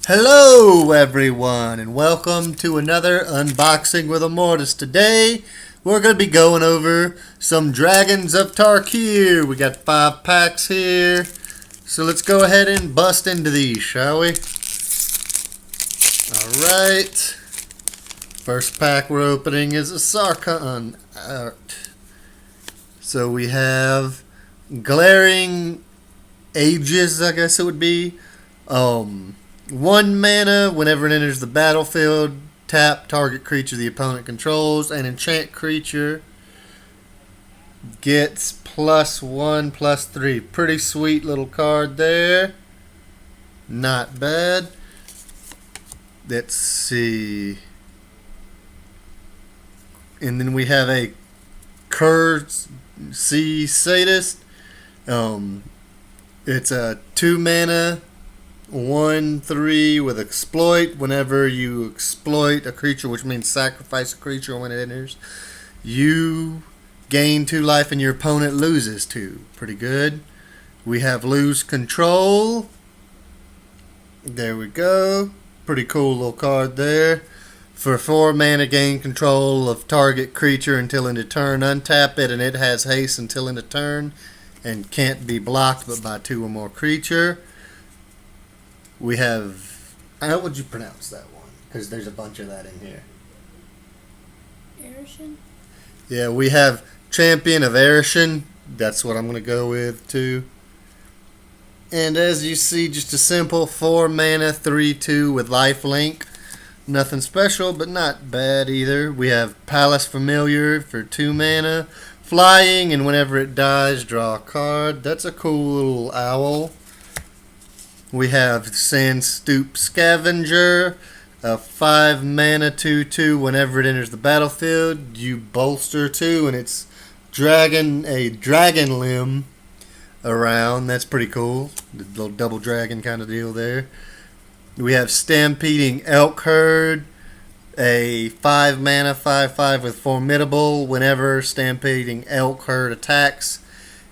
Hello everyone and welcome to another unboxing with Immortus. Today we're going to be going over some Dragons of Tarkir. We got 5 packs here, so let's go ahead and bust into these, shall we? Alright, first pack we're opening is a Sarkhan art. So we have Glaring Ages, I guess it would be. 1 mana, whenever it enters the battlefield, tap target creature the opponent controls. An enchant creature gets +1/+3. Pretty sweet little card there. Not bad. Let's see. And then we have a Curse Sadist. It's a 2 mana. 1/3 with exploit. Whenever you exploit a creature, which means sacrifice a creature when it enters, you gain 2 life and your opponent loses 2. Pretty good. We have lose control. There we go. Pretty cool little card there. For 4 mana, gain control of target creature until end of turn. Untap it and it has haste until end of turn and can't be blocked but by 2 or more creature. We have, how would you pronounce that one? Because there's a bunch of that in here. Erishin? Yeah, we have Champion of Erishin. That's what I'm going to go with too. And as you see, just a simple 4 mana 3/2 with lifelink. Nothing special, but not bad either. We have Palace Familiar for 2 mana. Flying, and whenever it dies, draw a card. That's a cool little owl. We have Sandstoop Scavenger, a 5 mana 2/2. Whenever it enters the battlefield, you bolster 2, and it's a dragon limb around. That's pretty cool. The little double dragon kind of deal there. We have Stampeding Elk Herd, a 5 mana 5/5 with Formidable. Whenever Stampeding Elk Herd attacks,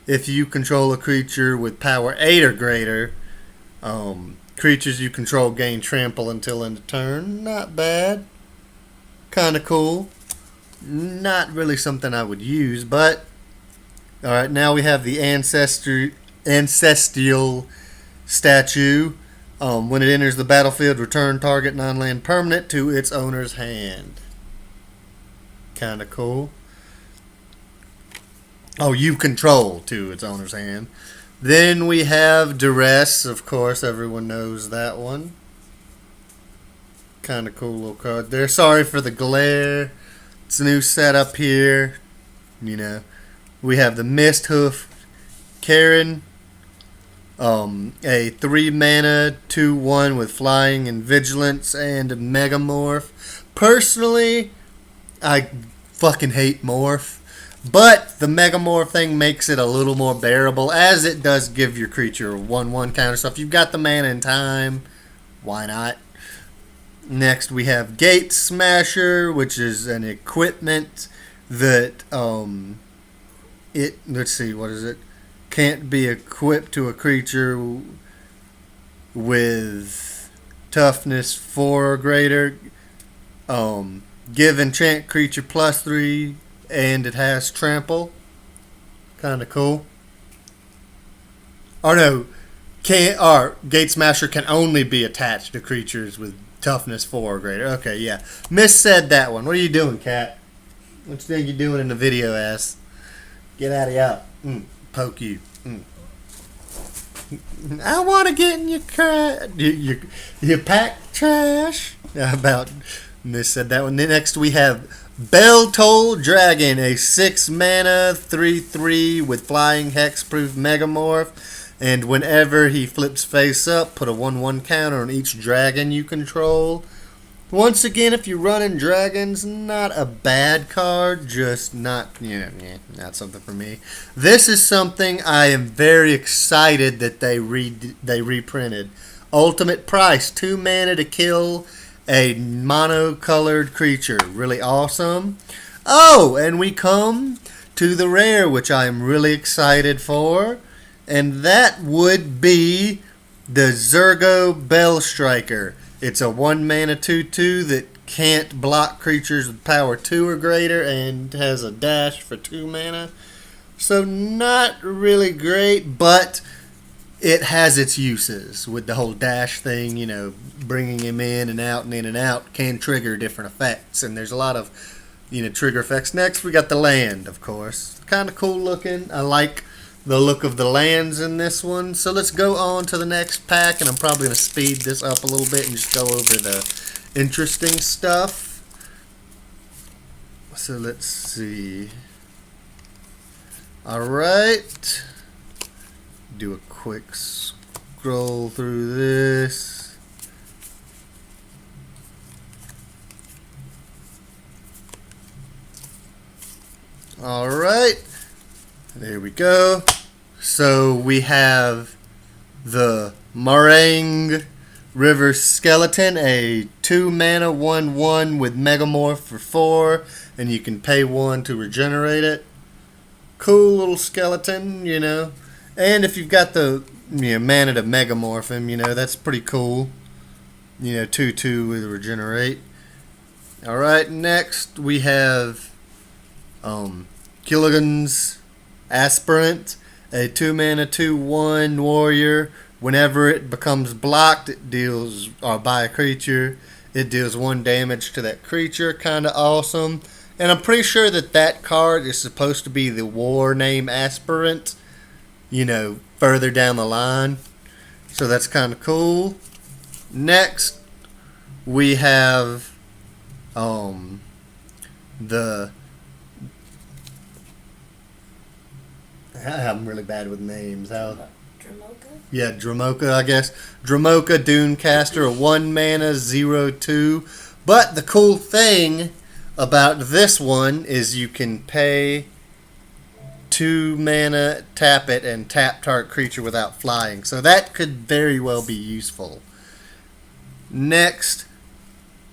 if you control a creature with power 8 or greater, creatures you control gain trample until end of turn. Not bad. Kind of cool. Not really something I would use, but alright, now we have the Ancestral Statue. When it enters the battlefield, return target non-land permanent to its owner's hand. Kind of cool. Oh, you control to its owner's hand. Then we have Duress, of course, everyone knows that one. Kind of cool little card there. Sorry for the glare. It's a new setup here. You know, we have the Misthoof Karen, a 3 mana 2/1 with flying and vigilance and a Megamorph. Personally, I fucking hate Morph. But the Megamorph thing makes it a little more bearable, as it does give your creature a 1/1 counter. So if you've got the mana and time, why not? Next we have Gate Smasher, which is an equipment that let's see, what is it? Can't be equipped to a creature with toughness 4 or greater. Give enchant creature +3. And it has trample. Kind of cool. Or no, Gate Smasher can only be attached to creatures with toughness 4 or greater. Okay, yeah. Missaid that one. What are you doing, cat? What you think you're doing in the video, ass? Get out of here. Poke you. I want to get in your car. You pack trash. About missaid that one. Then next we have Belltoll Dragon, a 6 mana 3/3 with flying hexproof Megamorph, and whenever he flips face up, put a 1/1 counter on each dragon you control. Once again, if you're running dragons, not a bad card, just not something for me. This is something I am very excited that they reprinted. Ultimate Price, 2 mana to kill a mono-colored creature. Really awesome. Oh, and we come to the rare, which I am really excited for. And that would be the Zergo Bell Striker. It's a 1 mana 2/2 that can't block creatures with power 2 or greater and has a dash for 2 mana. So not really great, but it has its uses with the whole dash thing, you know, bringing him in and out can trigger different effects. And there's a lot of, you know, trigger effects. Next, we got the land, of course. Kind of cool looking. I like the look of the lands in this one. So let's go on to the next pack, and I'm probably going to speed this up a little bit and just go over the interesting stuff. So let's see. Alright. Do a quick scroll through this. Alright. There we go. So we have the Meringue River Skeleton, a 2 mana 1/1 with Megamorph for 4, and you can pay 1 to regenerate it. Cool little skeleton, you know. And if you've got the mana to Megamorph him, you know, that's pretty cool. You know, 2/2 with regenerate. Alright, next we have Gilligan's Aspirant, a 2 mana 2/1 warrior. Whenever it becomes blocked, it deals, or by a creature, it deals 1 damage to that creature. Kind of awesome. And I'm pretty sure that that card is supposed to be the war name Aspirant, you know, further down the line. So that's kind of cool. Next, we have the... I'm really bad with names. How? Dramoka? Yeah, Dramoka, I guess. Dramoka Dunecaster, a 1 mana 0/2. But the cool thing about this one is you can pay 2 mana, tap it, and tap target creature without flying. So that could very well be useful. Next,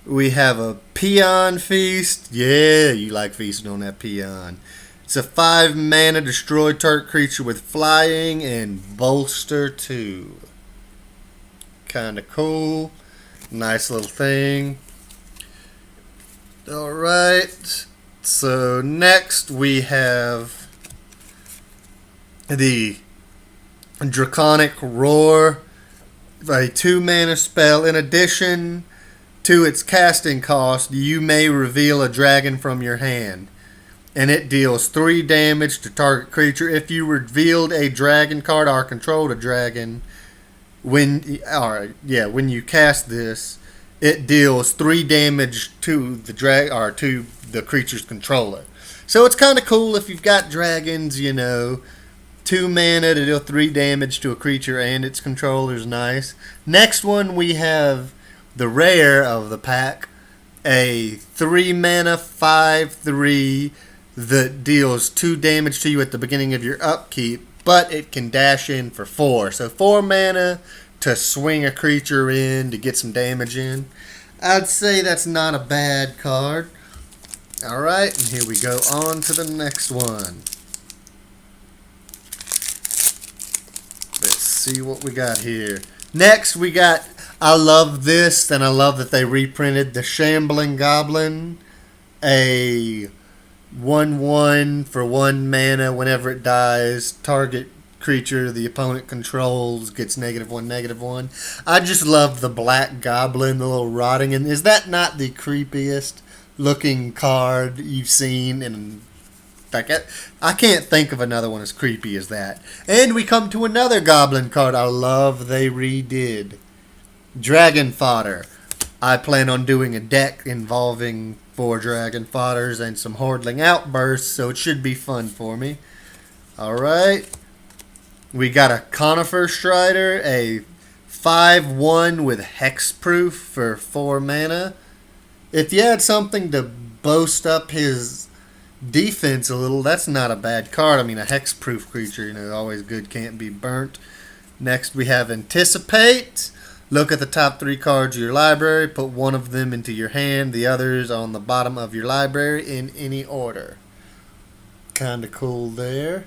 we have a Peon Feast. Yeah, you like feasting on that peon. It's a 5 mana destroy target creature with flying and bolster 2. Kinda cool. Nice little thing. Alright. So next we have the Draconic Roar. A 2 mana spell. In addition to its casting cost, you may reveal a dragon from your hand. And it deals 3 damage to target creature. If you revealed a dragon card or controlled a dragon, when you cast this, it deals 3 damage to the to the creature's controller. So it's kind of cool if you've got dragons, you know. 2 mana to deal 3 damage to a creature and its controller is nice. Next one we have the rare of the pack, a 3 mana 5/3 that deals 2 damage to you at the beginning of your upkeep, but it can dash in for 4. So 4 mana to swing a creature in to get some damage in. I'd say that's not a bad card. Alright, and here we go on to the next one. Let's see what we got here. Next we got, I love this, and I love that they reprinted the Shambling Goblin, a 1/1 for 1 mana. Whenever it dies, target creature the opponent controls gets -1/-1. I just love the black goblin, the little rotting. And is that not the creepiest looking card you've seen? And I can't think of another one as creepy as that. And we come to another goblin card I love they redid. Dragon Fodder. I plan on doing a deck involving 4 Dragon Fodders and some Hordling Outbursts, so it should be fun for me. Alright. We got a Conifer Strider, a 5/1 with Hexproof for 4 mana. If you had something to boast up his defense a little, that's not a bad card. I mean, a Hexproof creature, you know, always good, can't be burnt. Next we have Anticipate. Look at the top 3 cards of your library, put 1 of them into your hand, the others on the bottom of your library in any order. Kinda cool there.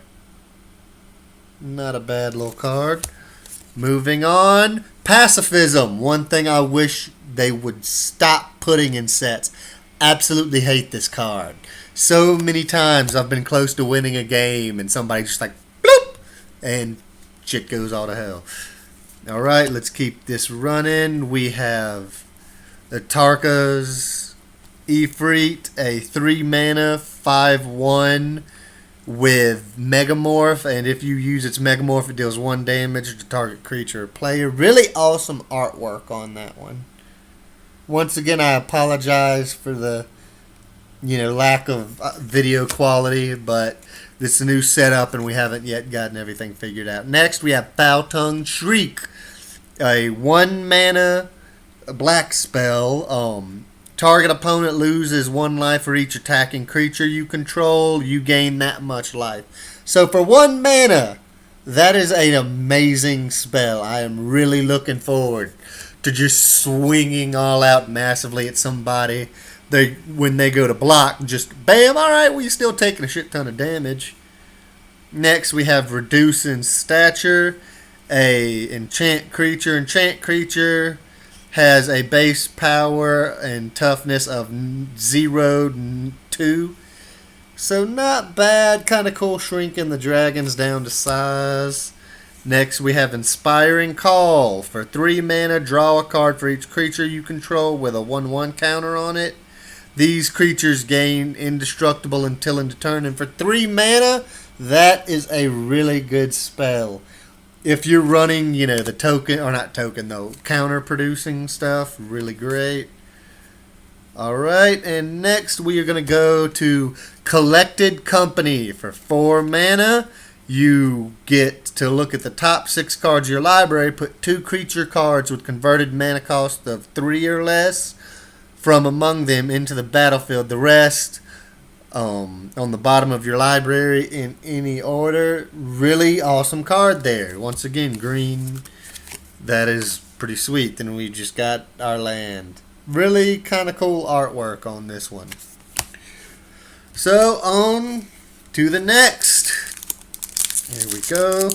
Not a bad little card. Moving on, pacifism. One thing I wish they would stop putting in sets. Absolutely hate this card. So many times I've been close to winning a game and somebody just like bloop and shit goes all to hell. Alright, let's keep this running. We have the Tarkir's Ifrit, a 3 mana 5/1 with Megamorph, and if you use its Megamorph, it deals 1 damage to target creature or player. Really awesome artwork on that one. Once again, I apologize for the lack of video quality, but this is a new setup and we haven't yet gotten everything figured out. Next, we have Foul Tongue Shriek, a 1 mana black spell. Target opponent loses 1 life for each attacking creature you control. You gain that much life. So for 1 mana, that is an amazing spell. I am really looking forward to just swinging all out massively at somebody. When they go to block, just bam, alright, well, you're still taking a shit ton of damage. Next, we have Reduce in Stature, a enchant creature. Enchant creature has a base power and toughness of 0-2. So not bad. Kind of cool shrinking the dragons down to size. Next we have Inspiring Call. For 3 mana, draw a card for each creature you control with a 1/1 counter on it. These creatures gain indestructible until end of turn. And for 3 mana, that is a really good spell. If you're running, the token, or not token though, counter producing stuff, really great. Alright, and next we are going to go to Collected Company. For 4 mana, you get to look at the top 6 cards of your library, put 2 creature cards with converted mana cost of 3 or less from among them into the battlefield. The rest on the bottom of your library in any order. Really awesome card there. Once again, green. That is pretty sweet. Then we just got our land. Really kind of cool artwork on this one. So on to the next. Here we go.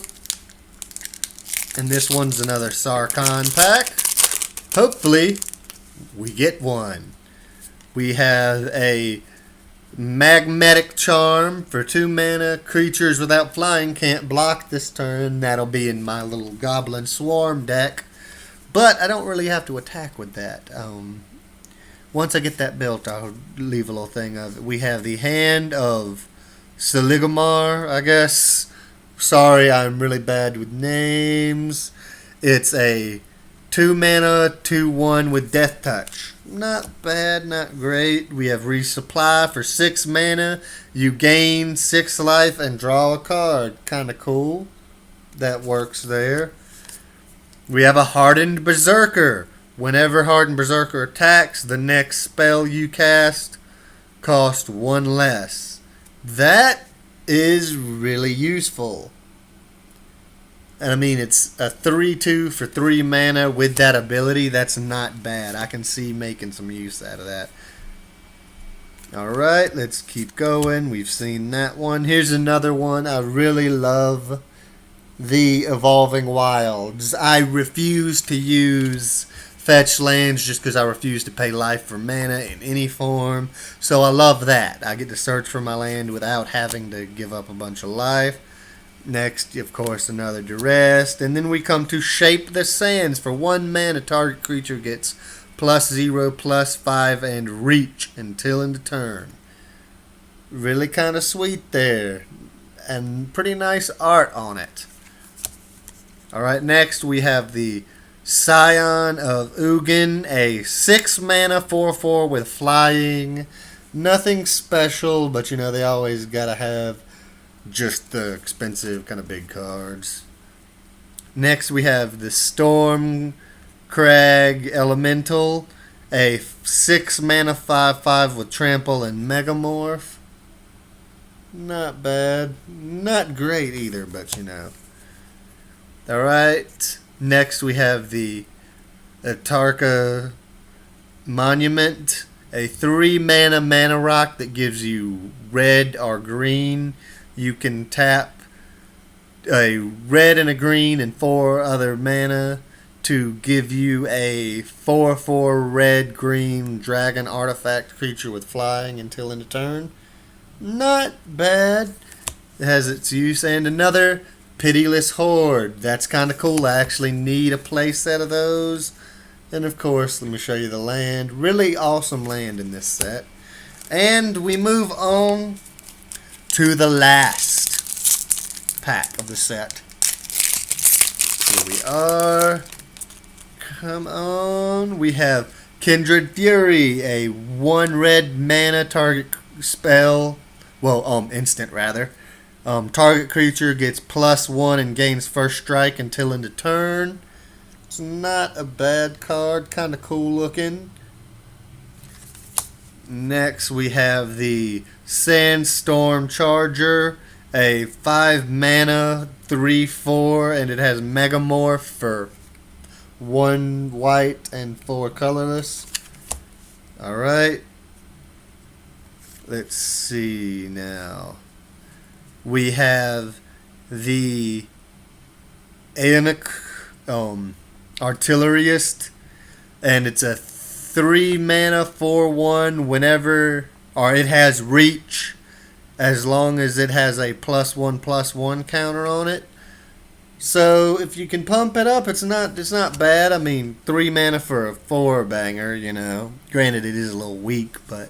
And this one's another Sarkhan pack. Hopefully we get one. We have a Magnetic Charm. For 2 mana, creatures without flying can't block this turn. That'll be in my little Goblin Swarm deck. But I don't really have to attack with that. Once I get that built, I'll leave a little thing of it. We have the Hand of Seligamar, I guess. Sorry, I'm really bad with names. It's a 2 mana, 2/1 with Death Touch. Not bad, not great. We have Resupply. For 6 mana. You gain 6 life and draw a card. Kind of cool. That works there. We have a Hardened Berserker. Whenever Hardened Berserker attacks, the next spell you cast costs 1 less. That is really useful. And I mean, it's a 3/2 for 3 mana with that ability. That's not bad. I can see making some use out of that. Alright, let's keep going. We've seen that one. Here's another one. I really love the Evolving Wilds. I refuse to use fetch lands just because I refuse to pay life for mana in any form. So I love that. I get to search for my land without having to give up a bunch of life. Next, of course, another Duress. And then we come to Shape the Sands. For 1 mana, target creature gets +0, +5, and reach until end of turn. Really kind of sweet there. And pretty nice art on it. Alright, next we have the Scion of Ugin. A 6 mana 4/4 with flying. Nothing special, but they always gotta have just the expensive kind of big cards. Next we have the Storm Crag Elemental, a 6 mana 5/5 with Trample and Megamorph. Not bad. Not great either, but Alright. Next we have the Tarka Monument, a 3 mana rock that gives you red or green. You can tap a red and a green and 4 other mana to give you a 4/4 red green dragon artifact creature with flying until end of turn. Not bad. It has its use. And another Pitiless Horde. That's kind of cool. I actually need a play set of those. And of course, let me show you the land. Really awesome land in this set. And we move on to the last pack of the set. Here we are. Come on. We have Kindred Fury, a 1 red mana target spell. Well, instant rather. Target creature gets +1 and gains first strike until end of turn. It's not a bad card. Kind of cool looking. Next we have the Sandstorm Charger, a 5 mana 3/4, and it has Megamorph for 1 white and 4 colorless. Alright. Let's see now. We have the Aeonic Artillerist, and it's a 3 mana 4/1 whenever, or it has reach as long as it has a +1/+1 counter on it. So if you can pump it up, it's not bad. I mean, 3 mana for a 4 banger, you know. Granted, it is a little weak, but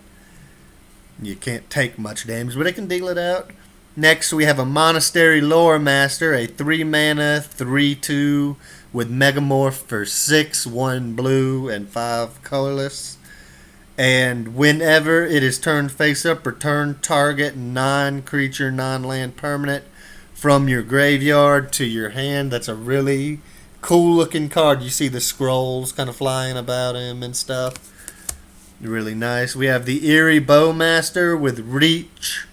you can't take much damage, but it can deal it out. Next, we have a Monastery Lore Master, a 3 mana 3/2 with Megamorph for 6, 1 blue and 5 colorless. And whenever it is turned face up, return target non-creature, non-land permanent from your graveyard to your hand. That's a really cool looking card. You see the scrolls kind of flying about him and stuff. Really nice. We have the Eerie Bowmaster with reach.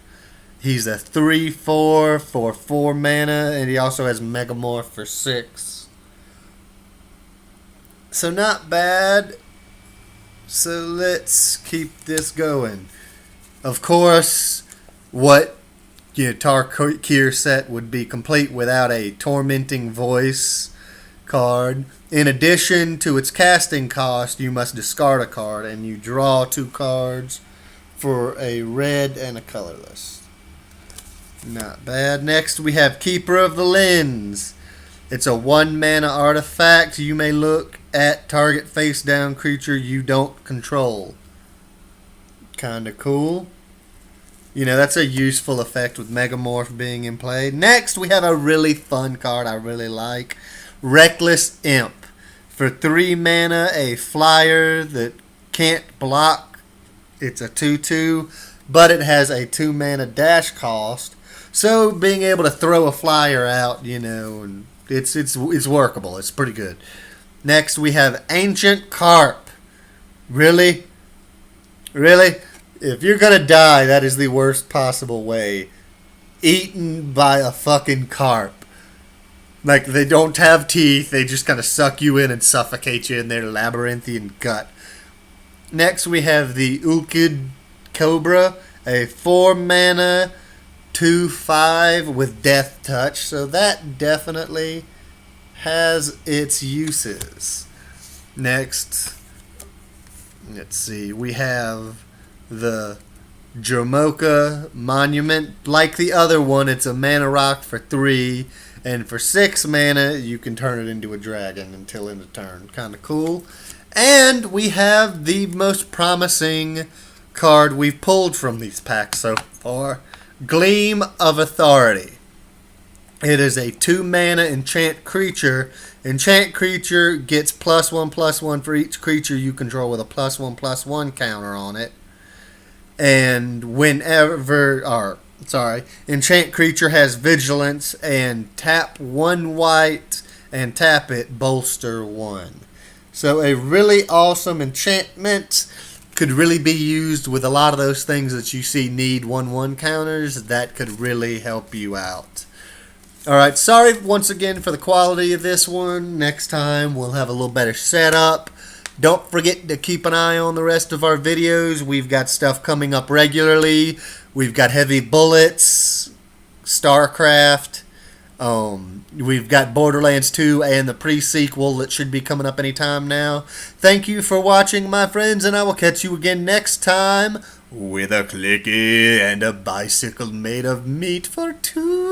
He's a 3/4 for 4 mana, and he also has Megamorph for 6. So not bad. So let's keep this going. Of course, what Tarkir set would be complete without a Tormenting Voice card. In addition to its casting cost, you must discard a card, and you draw 2 cards for a red and a colorless. Not bad. Next, we have Keeper of the Lens. It's a 1 mana artifact. You may look at target face down creature you don't control. Kinda cool. You know, that's a useful effect with Megamorph being in play. Next, we have a really fun card I really like. Reckless Imp. For 3 mana, a flyer that can't block. It's a 2/2, but it has a 2 mana dash cost. So being able to throw a flyer out, you know, and it's workable. It's pretty good. Next, we have Ancient Carp. Really? Really? If you're going to die, that is the worst possible way. Eaten by a fucking carp. Like, they don't have teeth. They just kind of suck you in and suffocate you in their labyrinthian gut. Next, we have the Ulkid Cobra. A 4 mana 2/5 with Death Touch. So that definitely has its uses. Next, let's see. We have the Jomoka Monument. Like the other one, it's a mana rock for 3, and for 6 mana you can turn it into a dragon until end of turn. Kind of cool. And we have the most promising card we've pulled from these packs so far, Gleam of Authority. It is a 2 mana enchant creature. Enchant creature gets +1/+1 for each creature you control with a +1/+1 counter on it. And enchant creature has vigilance, and tap 1 white and tap it, bolster 1. So a really awesome enchantment. Could really be used with a lot of those things that you see need 1/1 counters. That could really help you out. Alright, sorry once again for the quality of this one. Next time we'll have a little better setup. Don't forget to keep an eye on the rest of our videos. We've got stuff coming up regularly. We've got Heavy Bullets, StarCraft, We've got Borderlands 2 and the pre-sequel that should be coming up anytime now. Thank you for watching, my friends, and I will catch you again next time with a clicky and a bicycle made of meat for two.